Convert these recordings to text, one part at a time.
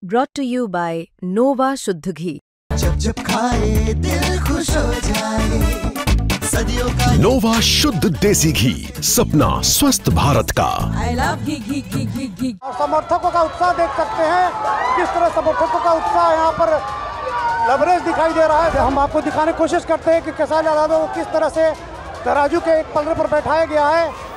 Brought to you by Nova शुद्ध घी। जब जब खाए दिल खुश हो जाए, सदियों का नोवा शुद्ध देसी घी, सपना स्वस्थ भारत का। I love घी। समर्थकों का उत्साह देख सकते हैं, किस तरह समर्थकों का उत्साह यहाँ पर लबरेज दिखाई दे रहा है। हम आपको दिखाने की कोशिश करते हैं कि कैसारी लाल यादव को किस तरह से तराजू के एक पल्ले पर बैठाया गया है।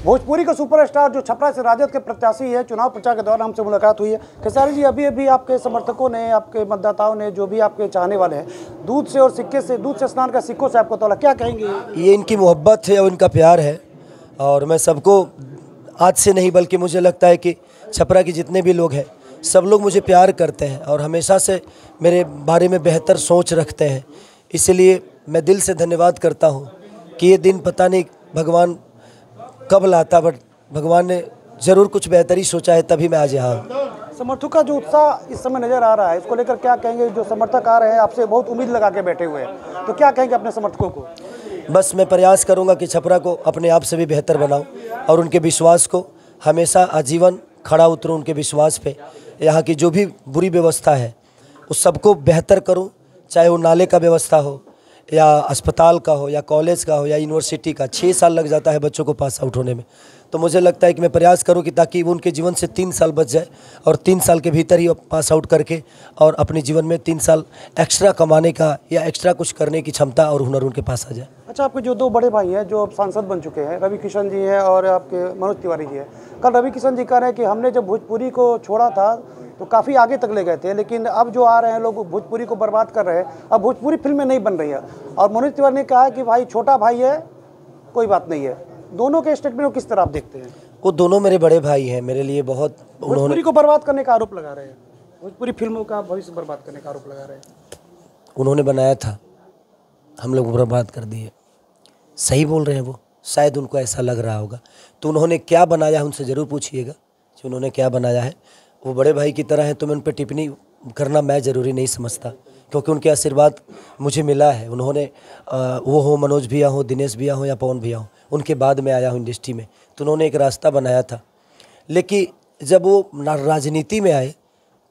भोजपुरी का सुपरस्टार जो छपरा से राजद के प्रत्याशी है, चुनाव प्रचार के दौरान हमसे मुलाकात हुई है। खेसारी जी, अभी अभी आपके समर्थकों ने, आपके मतदाताओं ने, जो भी आपके चाहने वाले हैं, दूध से और सिक्के से, दूध से स्नान का सिक्कों से आपको तोला, क्या कहेंगे? ये इनकी मोहब्बत है और इनका प्यार है, और मैं सबको आज से नहीं बल्कि मुझे लगता है कि छपरा के जितने भी लोग हैं सब लोग मुझे प्यार करते हैं और हमेशा से मेरे बारे में बेहतर सोच रखते हैं। इसलिए मैं दिल से धन्यवाद करता हूँ कि ये दिन पता नहीं भगवान कब लाता, बट भगवान ने ज़रूर कुछ बेहतरी सोचा है, तभी मैं आज यहाँ हूँ। समर्थकों का जो उत्साह इस समय नज़र आ रहा है, इसको लेकर क्या कहेंगे? जो समर्थक आ रहे हैं आपसे बहुत उम्मीद लगा के बैठे हुए हैं, तो क्या कहेंगे अपने समर्थकों को? बस मैं प्रयास करूँगा कि छपरा को अपने आप से भी बेहतर बनाऊँ और उनके विश्वास को हमेशा आजीवन खड़ा उतरूँ उनके विश्वास पे। यहाँ की जो भी बुरी व्यवस्था है उस सबको बेहतर करूँ, चाहे वो नाले का व्यवस्था हो या अस्पताल का हो या कॉलेज का हो या यूनिवर्सिटी का। 6 साल लग जाता है बच्चों को पास आउट होने में, तो मुझे लगता है कि मैं प्रयास करूं कि ताकि वो उनके जीवन से 3 साल बच जाए और 3 साल के भीतर ही पास आउट करके और अपने जीवन में 3 साल एक्स्ट्रा कमाने का या एक्स्ट्रा कुछ करने की क्षमता और हुनर उनके पास आ जाए। अच्छा, आपके जो 2 बड़े भाई हैं जो अब सांसद बन चुके हैं, रवि किशन जी हैं और आपके मनोज तिवारी जी हैं। कल रवि किशन जी कह रहे हैं कि हमने जब भोजपुरी को छोड़ा था तो काफ़ी आगे तक ले गए थे, लेकिन अब जो आ रहे हैं लोग भोजपुरी को बर्बाद कर रहे हैं, अब भोजपुरी फिल्में नहीं बन रही है। और मनोज तिवारी ने कहा कि भाई छोटा भाई है, कोई बात नहीं है। दोनों के स्टेटमेंट को किस तरह आप देखते हैं? वो दोनों मेरे बड़े भाई हैं, मेरे लिए बहुत। भोजपुरी को बर्बाद करने का आरोप लगा रहे हैं, भोजपुरी फिल्मों का भविष्य बर्बाद करने का आरोप लगा रहे हैं। उन्होंने बनाया था, हम लोग बर्बाद कर दिए। सही बोल रहे हैं वो, शायद उनको ऐसा लग रहा होगा। तो उन्होंने क्या बनाया है उनसे ज़रूर पूछिएगा कि उन्होंने क्या बनाया है। वो बड़े भाई की तरह है, तो मैं उन पर टिप्पणी करना मैं ज़रूरी नहीं समझता, क्योंकि उनके आशीर्वाद मुझे मिला है। उन्होंने वो हो मनोज भैया हो, दिनेश भैया हो या पवन भैया हो, उनके बाद में आया हूँ इंडस्ट्री में, तो उन्होंने एक रास्ता बनाया था। लेकिन जब वो राजनीति में आए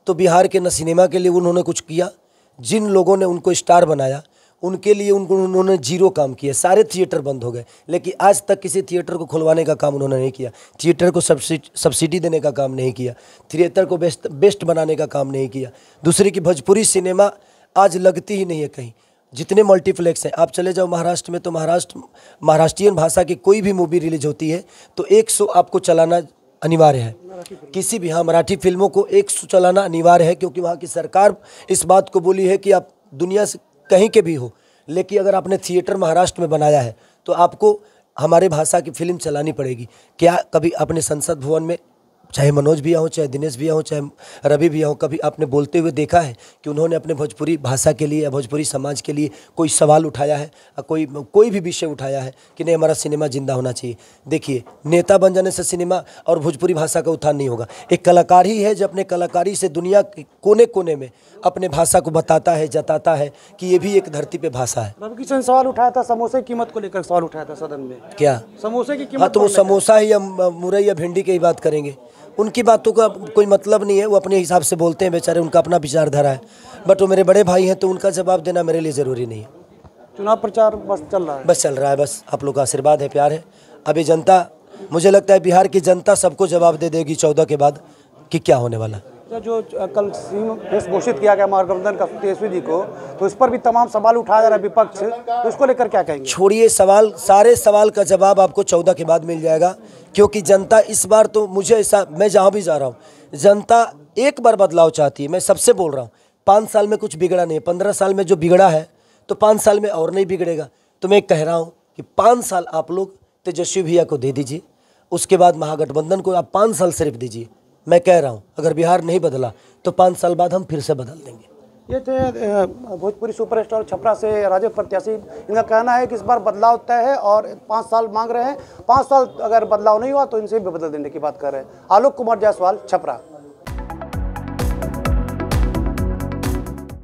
तो बिहार के न सिनेमा के लिए उन्होंने कुछ किया, जिन लोगों ने उनको स्टार बनाया उनके लिए उन्होंने जीरो काम किया। सारे थिएटर बंद हो गए, लेकिन आज तक किसी थिएटर को खुलवाने का काम उन्होंने नहीं किया, थिएटर को सब्सिडी देने का काम नहीं किया, थिएटर को बेस्ट बनाने का काम नहीं किया। दूसरी की भोजपुरी सिनेमा आज लगती ही नहीं है कहीं। जितने मल्टीप्लेक्स हैं, आप चले जाओ महाराष्ट्र में, तो महाराष्ट्रीयन भाषा की कोई भी मूवी रिलीज होती है तो 100 आपको चलाना अनिवार्य है। किसी भी, हाँ, मराठी फिल्मों को 100 चलाना अनिवार्य है, क्योंकि वहाँ की सरकार इस बात को बोली है कि आप दुनिया से कहीं के भी हो, लेकिन अगर आपने थिएटर महाराष्ट्र में बनाया है तो आपको हमारे भाषा की फिल्म चलानी पड़ेगी। क्या कभी आपने संसद भवन में, चाहे मनोज भैया हो, चाहे दिनेश भैया हो, चाहे रवि भैया हो, कभी आपने बोलते हुए देखा है कि उन्होंने अपने भोजपुरी भाषा के लिए या भोजपुरी समाज के लिए कोई सवाल उठाया है, कोई भी विषय उठाया है कि नहीं हमारा सिनेमा जिंदा होना चाहिए? देखिए, नेता बन जाने से सिनेमा और भोजपुरी भाषा का उत्थान नहीं होगा। एक कलाकार ही है जो अपने कलाकारी से दुनिया के कोने कोने में अपने भाषा को बताता है, जताता है कि ये भी एक धरती पे भाषा है। रवि किशन सवाल उठाया था, समोसे की कीमत को लेकर सवाल उठाया था सदन में। क्या समोसे की कीमत? हाँ, तो वो समोसा ही या मुरई या भिंडी की ही बात करेंगे। उनकी बातों का कोई मतलब नहीं है, वो अपने हिसाब से बोलते हैं, बेचारे, उनका अपना विचारधारा है। बट वो मेरे बड़े भाई हैं तो उनका जवाब देना मेरे लिए ज़रूरी नहीं है। चुनाव प्रचार बस चल रहा है? बस चल रहा है, बस आप लोग का आशीर्वाद है, प्यार है। अभी जनता, मुझे लगता है बिहार की जनता सबको जवाब दे देगी 14 के बाद कि क्या होने वाला। जो कल फेस घोषित किया गया महागठबंधन का तेजस्वी जी को, तो इस पर भी तमाम सवाल उठाया जा रहा है विपक्ष, तो इसको लेकर क्या कहेंगे? छोड़िए सवाल, सारे सवाल का जवाब आपको 14 के बाद मिल जाएगा, क्योंकि जनता इस बार तो मुझे ऐसा, मैं जहाँ भी जा रहा हूँ, जनता एक बार बदलाव चाहती है। मैं सबसे बोल रहा हूँ, 5 साल में कुछ बिगड़ा नहीं है, 15 साल में जो बिगड़ा है तो 5 साल में और नहीं बिगड़ेगा। तो मैं कह रहा हूँ कि 5 साल आप लोग तेजस्वी भैया को दे दीजिए, उसके बाद महागठबंधन को आप 5 साल सिर्फ दीजिए। मैं कह रहा हूं, अगर बिहार नहीं बदला तो 5 साल बाद हम फिर से बदल देंगे। ये थे भोजपुरी सुपरस्टार छपरा से राजद प्रत्याशी। इनका कहना है कि इस बार बदलाव तय है और 5 साल मांग रहे हैं। 5 साल अगर बदलाव नहीं हुआ तो इनसे भी बदल देने की बात कर रहे हैं। आलोक कुमार जायसवाल, छपरा।